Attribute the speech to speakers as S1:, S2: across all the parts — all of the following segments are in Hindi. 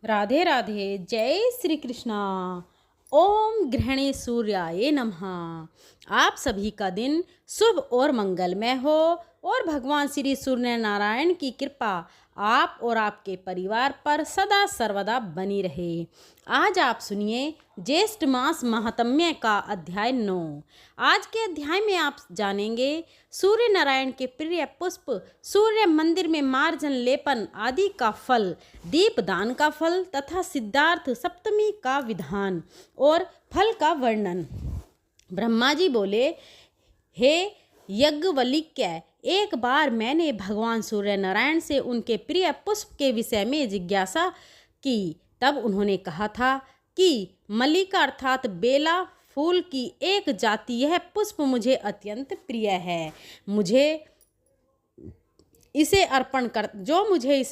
S1: राधे राधे। जय श्री कृष्णा। ओम गृहिणी सूर्याय नमः। आप सभी का दिन शुभ और मंगलमय हो और भगवान श्री सूर्य नारायण की कृपा आप और आपके परिवार पर सदा सर्वदा बनी रहे। आज आप सुनिए ज्येष्ठ मास महात्म्य का अध्याय 9। आज के अध्याय में आप जानेंगे सूर्य नारायण के प्रिय पुष्प, सूर्य मंदिर में मार्जन लेपन आदि का फल, दीपदान का फल तथा सिद्धार्थ सप्तमी का विधान और फल का वर्णन। ब्रह्मा जी बोले, हे यज्ञवल्क्य, एक बार मैंने भगवान सूर्य नारायण से उनके प्रिय पुष्प के विषय में जिज्ञासा की। तब उन्होंने कहा था कि मल्लिका अर्थात बेला फूल की एक जाति यह पुष्प मुझे अत्यंत प्रिय है। जो मुझे इसे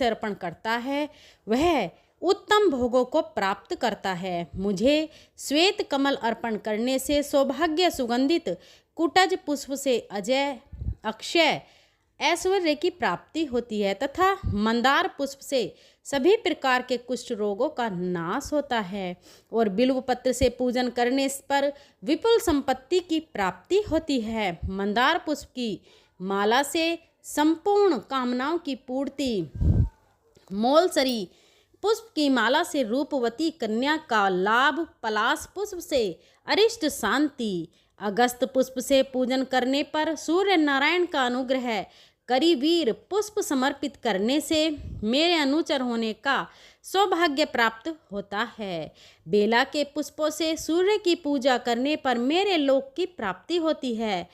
S1: अर्पण करता है वह उत्तम भोगों को प्राप्त करता है। मुझे श्वेत कमल अर्पण करने से सौभाग्य सुगंधित कुटज पुष्प से अक्षय ऐश्वर्य की प्राप्ति होती है तथा मंदार पुष्प से सभी प्रकार के कुष्ठ रोगों का नाश होता है और बिल्व पत्र से पूजन करने पर विपुल संपत्ति की प्राप्ति होती है। मंदार पुष्प की माला से संपूर्ण कामनाओं की पूर्ति, मोलसरी पुष्प की माला से रूपवती कन्या का लाभ, पलाश पुष्प से अरिष्ट शांति, अगस्त पुष्प से पूजन करने पर सूर्य नारायण का अनुग्रह, करीवीर पुष्प समर्पित करने से मेरे अनुचर होने का सौभाग्य प्राप्त होता है। बेला के पुष्पों से सूर्य की पूजा करने पर मेरे लोक की प्राप्ति होती है।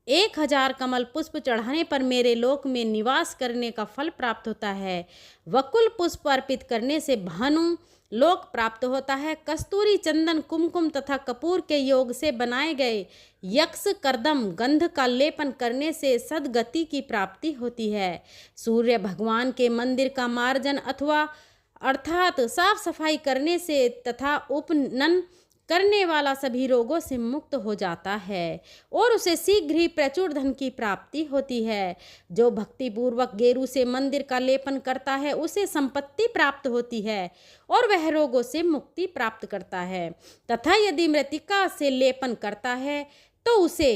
S1: 1000 कमल पुष्प चढ़ाने पर मेरे लोक में निवास करने का फल प्राप्त होता है। वकुल पुष्प अर्पित करने से भानु लोक प्राप्त होता है। कस्तूरी, चंदन, कुमकुम तथा कपूर के योग से बनाए गए यक्ष कर्दम गंध का लेपन करने से सद्गति की प्राप्ति होती है। सूर्य भगवान के मंदिर का मार्जन अर्थात साफ सफाई करने से तथा उपनयन करने वाला सभी रोगों से मुक्त हो जाता है और उसे शीघ्र ही प्रचुर धन की प्राप्ति होती है। जो भक्तिपूर्वक गेरू से मंदिर का लेपन करता है उसे संपत्ति प्राप्त होती है और वह रोगों से मुक्ति प्राप्त करता है तथा यदि मृत्तिका से लेपन करता है तो उसे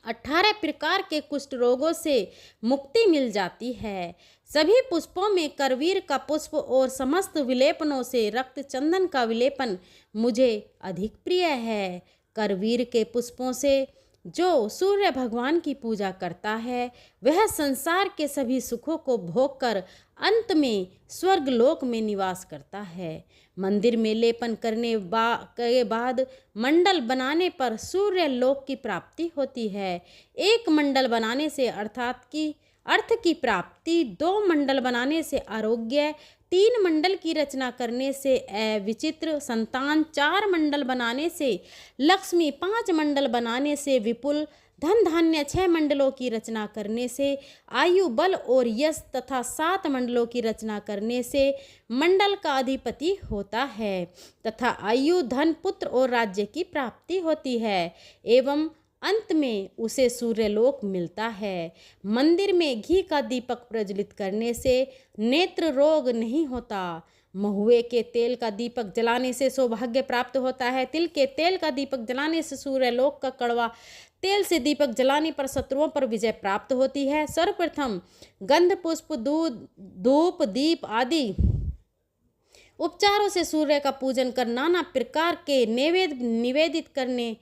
S1: 18 प्रकार के कुष्ठ रोगों से मुक्ति मिल जाती है। सभी पुष्पों में करवीर का पुष्प और समस्त विलेपनों से रक्त चंदन का विलेपन मुझे अधिक प्रिय है। करवीर के पुष्पों से जो सूर्य भगवान की पूजा करता है वह संसार के सभी सुखों को भोग कर अंत में स्वर्ग लोक में निवास करता है। मंदिर में लेपन करने के बाद मंडल बनाने पर सूर्य लोक की प्राप्ति होती है। एक मंडल बनाने से अर्थ की प्राप्ति, 2 मंडल बनाने से आरोग्य, 3 मंडल की रचना करने से विचित्र संतान, 4 मंडल बनाने से लक्ष्मी, 5 मंडल बनाने से विपुल धन धान्य, 6 मंडलों की रचना करने से आयु, बल और यश तथा 7 मंडलों की रचना करने से मंडल का अधिपति होता है तथा आयु, धन, पुत्र और राज्य की प्राप्ति होती है एवं अंत में उसे सूर्यलोक मिलता है। मंदिर में घी का दीपक प्रज्वलित करने से नेत्र रोग नहीं होता। महुए के तेल का दीपक जलाने से सौभाग्य प्राप्त होता है। तिल के तेल का दीपक जलाने से सूर्यलोक का कड़वा तेल से दीपक जलाने पर शत्रुओं पर विजय प्राप्त होती है। सर्वप्रथम गंध, पुष्प, दूध, धूप, दीप आदि उपचारों से सूर्य का पूजन कर नाना प्रकार के नैवेद्य निवेदित करने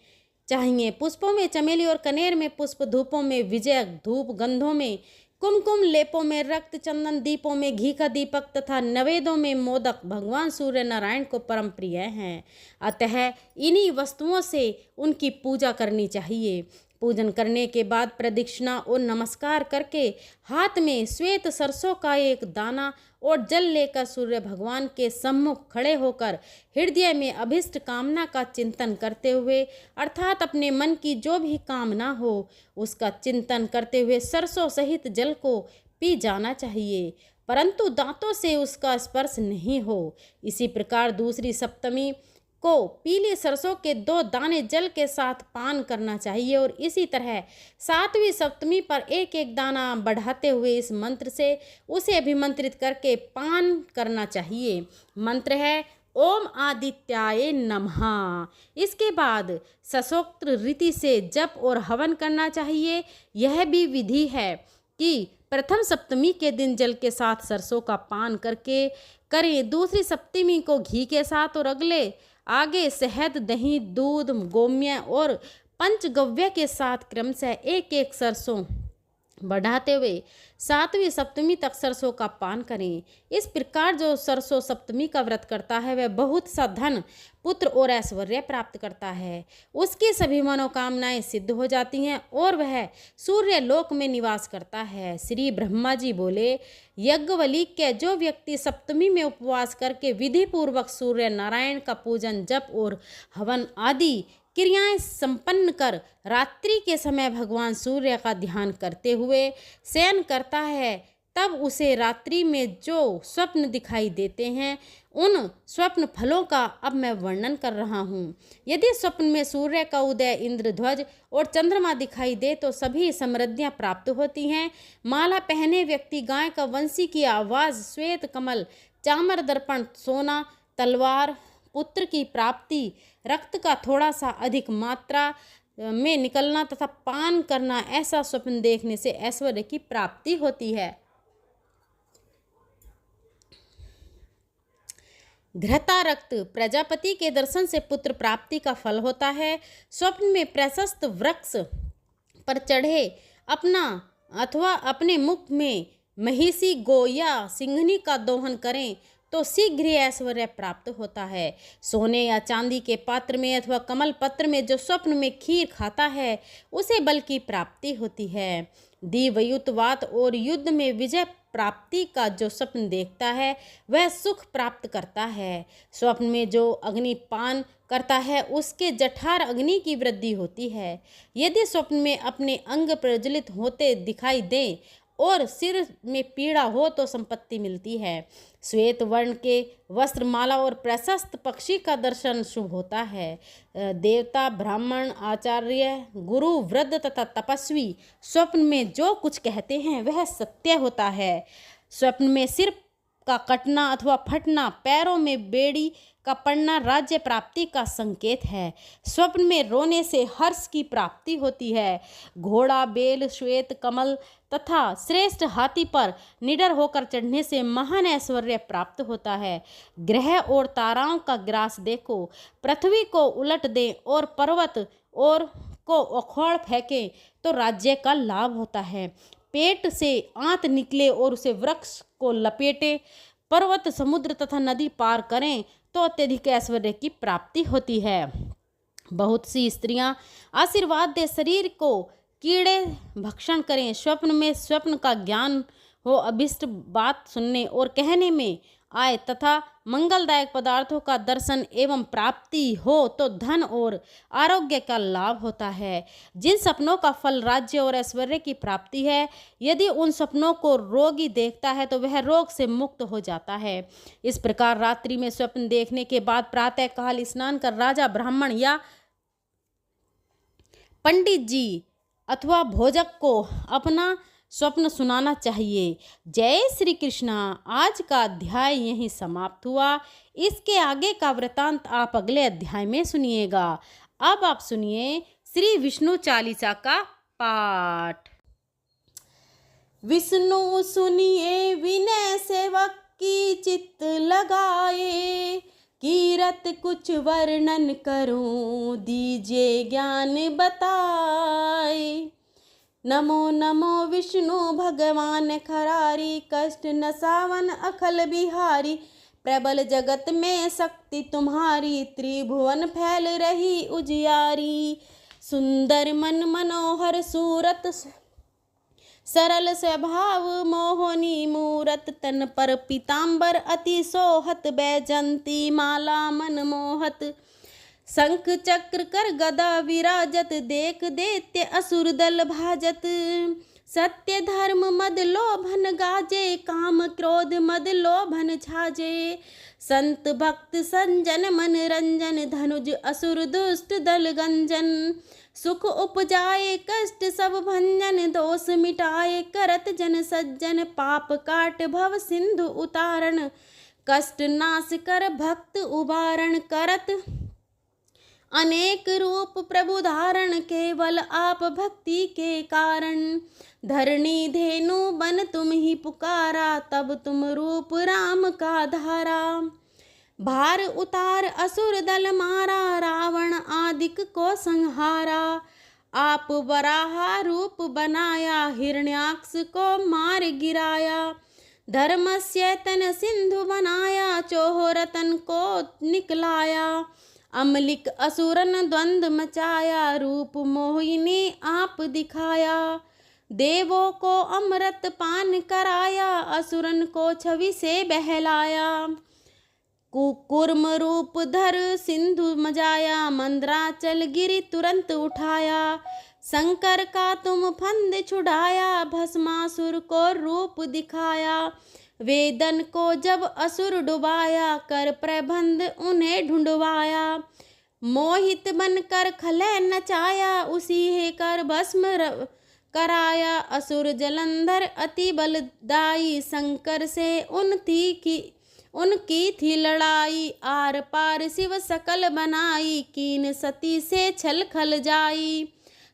S1: चाहिए। पुष्पों में चमेली और कनेर में पुष्प, धूपों में विजय धूप, गंधों में कुमकुम, लेपों में रक्त चंदन, दीपों में घी का दीपक तथा नवेदों में मोदक भगवान सूर्य नारायण को परम प्रिय हैं। अतः इन्हीं वस्तुओं से उनकी पूजा करनी चाहिए। पूजन करने के बाद प्रदक्षिणा और नमस्कार करके हाथ में श्वेत सरसों का एक दाना और जल लेकर सूर्य भगवान के सम्मुख खड़े होकर हृदय में अभिष्ट कामना का चिंतन करते हुए अर्थात अपने मन की जो भी कामना हो उसका चिंतन करते हुए सरसों सहित जल को पी जाना चाहिए, परंतु दांतों से उसका स्पर्श नहीं हो। इसी प्रकार दूसरी सप्तमी को पीली सरसों के 2 दाने जल के साथ पान करना चाहिए और इसी तरह 7वीं सप्तमी पर एक एक दाना बढ़ाते हुए इस मंत्र से उसे अभिमंत्रित करके पान करना चाहिए। मंत्र है ओम आदित्याय नमः। इसके बाद सशोक्त रीति से जप और हवन करना चाहिए। यह भी विधि है कि प्रथम सप्तमी के दिन जल के साथ सरसों का पान करके करें, दूसरी सप्तमी को घी के साथ और आगे शहद, दही, दूध, गोम्य और पंचगव्य के साथ क्रमशः एक एक सरसों बढ़ाते हुए 7वीं सप्तमी तक सरसों का पान करें। इस प्रकार जो सरसों सप्तमी का व्रत करता है वह बहुत सा धन, पुत्र और ऐश्वर्य प्राप्त करता है। उसकी सभी मनोकामनाएं सिद्ध हो जाती हैं और वह सूर्य लोक में निवास करता है। श्री ब्रह्मा जी बोले, यज्ञवल्क्य जो व्यक्ति सप्तमी में उपवास करके विधि पूर्वक सूर्य नारायण का पूजन, जप और हवन आदि क्रियाएं संपन्न कर रात्रि के समय भगवान सूर्य का ध्यान करते हुए शयन करता है, तब उसे रात्रि में जो स्वप्न दिखाई देते हैं उन स्वप्न फलों का अब मैं वर्णन कर रहा हूँ। यदि स्वप्न में सूर्य का उदय, इंद्रध्वज और चंद्रमा दिखाई दे तो सभी समृद्धियाँ प्राप्त होती हैं। माला पहने व्यक्ति गाय का वंशी की आवाज़, श्वेत कमल, चामर दर्पण, सोना, तलवार, पुत्र की प्राप्ति, रक्त का थोड़ा सा अधिक मात्रा में निकलना तथा पान करना, ऐसा स्वप्न देखने से ऐश्वर्य की प्राप्ति होती है। घृता रक्त प्रजापति के दर्शन से पुत्र प्राप्ति का फल होता है। स्वप्न में प्रशस्त वृक्ष पर चढ़े अपना अथवा अपने मुख में महिषी, गो या सिंघनी का दोहन करें तो शीघ्र ही ऐश्वर्य प्राप्त होता है। सोने या चांदी के पात्र में अथवा कमल पत्र में जो स्वप्न में खीर खाता है उसे बल की प्राप्ति होती है। दिव्युतवात और युद्ध में विजय प्राप्ति का जो स्वप्न देखता है वह सुख प्राप्त करता है। स्वप्न में जो अग्निपान करता है उसके जठार अग्नि की वृद्धि होती है। यदि स्वप्न में अपने अंग प्रज्वलित होते दिखाई दें और सिर में पीड़ा हो तो संपत्ति मिलती है। श्वेत वर्ण के वस्त्र, माला और प्रशस्त पक्षी का दर्शन शुभ होता है। देवता, ब्राह्मण, आचार्य, गुरु, वृद्ध तथा तपस्वी स्वप्न में जो कुछ कहते हैं वह सत्य होता है। स्वप्न में सिर का कटना अथवा फटना, पैरों में बेड़ी का पड़ना राज्य प्राप्ति का संकेत है। स्वप्न में रोने से हर्ष की प्राप्ति होती है। घोड़ा, बैल, श्वेत कमल तथा श्रेष्ठ हाथी पर निडर होकर चढ़ने से महान ऐश्वर्य प्राप्त होता है। ग्रह और ताराओं का ग्रास देखो, पृथ्वी को उलट दें और पर्वत और को उखाड़ फेंकें तो राज्य का लाभ होता है। पेट से आंत निकले और उसे वृक्ष को लपेटे, पर्वत, समुद्र तथा नदी पार करें तो अत्यधिक ऐश्वर्य की प्राप्ति होती है। बहुत सी स्त्रियां आशीर्वाद दे शरीर को कीड़े भक्षण करें। स्वप्न में स्वप्न का ज्ञान हो, अभिष्ट बात सुनने और कहने में आए तथा मंगलदायक पदार्थों का दर्शन एवं प्राप्ति हो तो धन और आरोग्य का लाभ होता है। जिन सपनों का फल राज्य और ऐश्वर्य की प्राप्ति है, यदि उन सपनों को रोगी देखता है तो वह रोग से मुक्त हो जाता है। इस प्रकार रात्रि में स्वप्न देखने के बाद प्रातः काल स्नान कर राजा, ब्राह्मण या पंडित जी अथवा भोजक को अपना स्वप्न सुनाना चाहिए। जय श्री कृष्णा। आज का अध्याय यहीं समाप्त हुआ। इसके आगे का वृतांत आप अगले अध्याय में सुनिएगा। अब आप सुनिए श्री विष्णु चालीसा का पाठ। विष्णु सुनिए विनय सेवक की चित्त लगाए, कीरत कुछ वर्णन करूं दीजिए ज्ञान बताए। नमो नमो विष्णु भगवान खरारी, कष्ट नसावन अखल बिहारी। प्रबल जगत में शक्ति तुम्हारी, त्रिभुवन फैल रही उजियारी। सुंदर मन मनोहर सूरत, सरल स्वभाव मोहनी मूरत। तन पर पीतांबर अति सोहत, बैजंती माला मन मोहत। शंख चक्र कर गदा विराजत, देख दैत्य असुर दल भाजत। सत्य धर्म मद लोभन गाजे, काम क्रोध मद लोभन छाजे। संत भक्त संजन मन रंजन, धनुज असुर दुष्ट दल गंजन। सुख उपजाए कष्ट सब भंजन, दोष मिटाए करत जन सज्जन। पाप काट भव सिंधु उतारण, कष्ट नाश कर भक्त उबारण। करत अनेक रूप प्रभु धारण, केवल आप भक्ति के कारण। धरणी धेनु बन तुम ही पुकारा, तब तुम रूप राम का धारा। भार उतार असुर दल मारा, रावण आदिक को संहारा। आप वराहा रूप बनाया, हिरण्याक्ष को मार गिराया। धर्मस्य तन सिंधु बनाया, चोह रतन को निकलाया। अमलिक असुरन द्वंद मचाया, रूप मोहिनी आप दिखाया। देवों को अमृत पान कराया, असुरन को छवि से बहलाया। कुकुर्म रूप धर सिंधु मजाया, मंद्राचल गिरि तुरंत उठाया। शंकर का तुम फंद छुड़ाया, भस्मासुर को रूप दिखाया। वेदन को जब असुर डुबाया, कर प्रबंध उन्हें ढूंढवाया। मोहित बनकर खलय नचाया, उसी हे कर भस्म कराया। असुर जलंधर अति बलदाई, शंकर से उनकी थी लड़ाई। आर पार शिव सकल बनाई, कीन सती से छल खल जाई।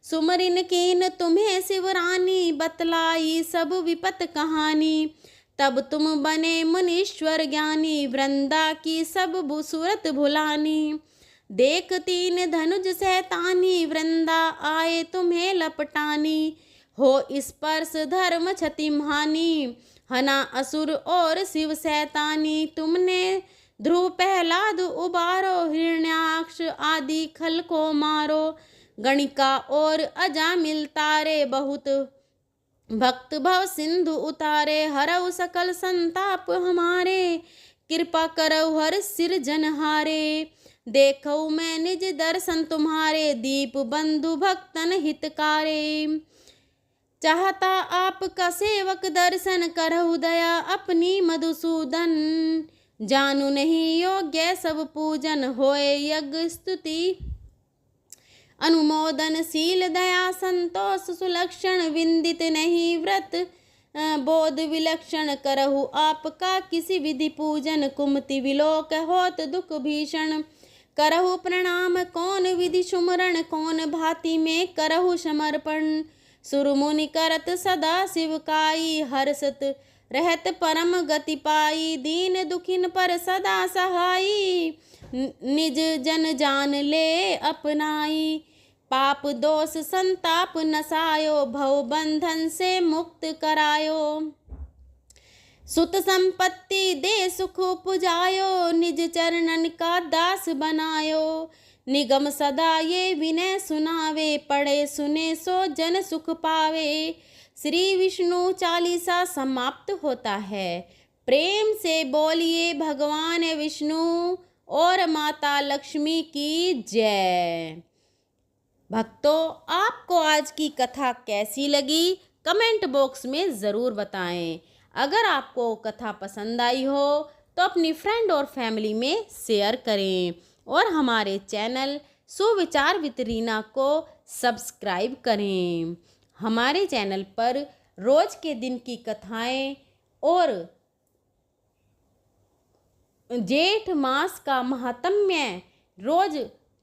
S1: सुमरिन कीन तुम्हें शिवरानी, बतलाई सब विपत कहानी। तब तुम बने मुनीश्वर ज्ञानी, वृंदा की सब सूरत भुलानी। देख तीन धनुज सैतानी, वृंदा आए तुम्हें लपटानी। हो स्पर्श धर्म क्षतिहानि, हना असुर और शिव सैतानी। तुमने ध्रुव प्रहलाद उबारो, हिरण्याक्ष आदि खल को मारो। गणिका और अजामिल तारे, बहुत भक्त भव सिंधु उतारे। हरऊ सकल संताप हमारे, कृपा करऊ हर सिर जनहारे। देखऊ मैं निज दर्शन तुम्हारे, दीप बंधु भक्तन हितकारे। चाहता आपका सेवक दर्शन, करहु दया अपनी मधुसूदन। जानू नहीं योग्य सब पूजन, होए यज्ञ स्तुति अनुमोदन। शील दया संतोष सुलक्षण, विंदित नहीं व्रत बोध विलक्षण। करहु आपका किसी विधि पूजन, कुमति विलोक होत दुख भीषण। करहु प्रणाम कौन विधि सुमरण, कौन भांति में करहु समर्पण। सुर मुनि करत सदा शिवकाई, हर्षत रहत परम गति पाई। दीन दुखिन पर सदा सहाई, निज जन जान ले अपनाई। पाप दोष संताप नसायो, भव बंधन से मुक्त करायो। सुत संपत्ति दे सुख पुजायो, निज चरणन का दास बनायो। निगम सदा ये विनय सुनावे, पढ़े सुने सो जन सुख पावे। श्री विष्णु चालीसा समाप्त होता है। प्रेम से बोलिए भगवान विष्णु और माता लक्ष्मी की जय। भक्तों, आपको आज की कथा कैसी लगी कमेंट बॉक्स में ज़रूर बताएं। अगर आपको कथा पसंद आई हो तो अपनी फ्रेंड और फैमिली में शेयर करें और हमारे चैनल सुविचार विद रीना को सब्सक्राइब करें। हमारे चैनल पर रोज़ के दिन की कथाएं और जेठ मास का महात्म्य रोज़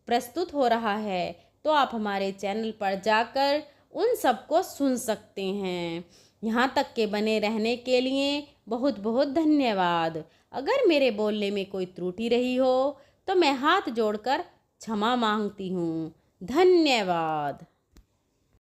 S1: प्रस्तुत हो रहा है, तो आप हमारे चैनल पर जाकर उन सबको सुन सकते हैं। यहाँ तक के बने रहने के लिए बहुत बहुत धन्यवाद। अगर मेरे बोलने में कोई त्रुटि रही हो तो मैं हाथ जोड़कर क्षमा मांगती हूँ। धन्यवाद।